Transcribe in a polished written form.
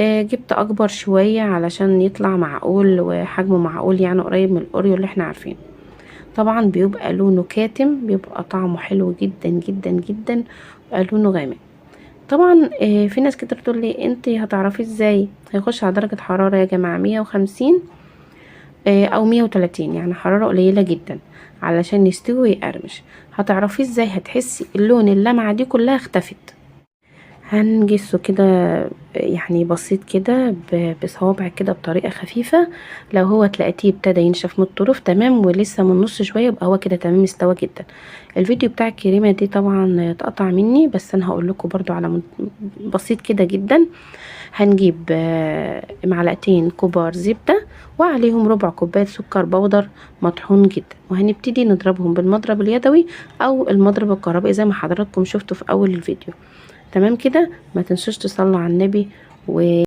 جبت اكبر شوية علشان يطلع معقول وحجمه معقول، يعني قريب من الاوريو اللي احنا عارفينه. طبعا بيبقى لونه كاتم، بيبقى طعمه حلو جدا جدا جدا، بيبقى لونه غامق. طبعا في ناس كتير تقول لي انت هتعرفي ازاي؟ هيخش على درجة حرارة يا جماعة 150 او 130، يعني حرارة قليلة جدا علشان يستوي ويقرمش. هتعرفي ازاي؟ هتحسي اللون اللمعة دي كلها اختفت. هنجسه كده، يعني بسيط كده بصوابع كده بطريقة خفيفة. لو هو تلاقيه ابتدى ينشف من الطرف تمام، ولسه من النص شوية، يبقى هو كده تمام استوى جدا. الفيديو بتاع الكريمة دي طبعا اتقطع مني، بس انا هقول لكم برضو على بسيط كده جدا. هنجيب معلقتين كبار زبدة، وعليهم ربع كوباية سكر بودر مطحون جدا، وهنبتدي نضربهم بالمضرب اليدوي او المضرب الكهربائي زي ما حضراتكم شفتوا في اول الفيديو. تمام كده. ما تنسوش تصلوا على النبي. و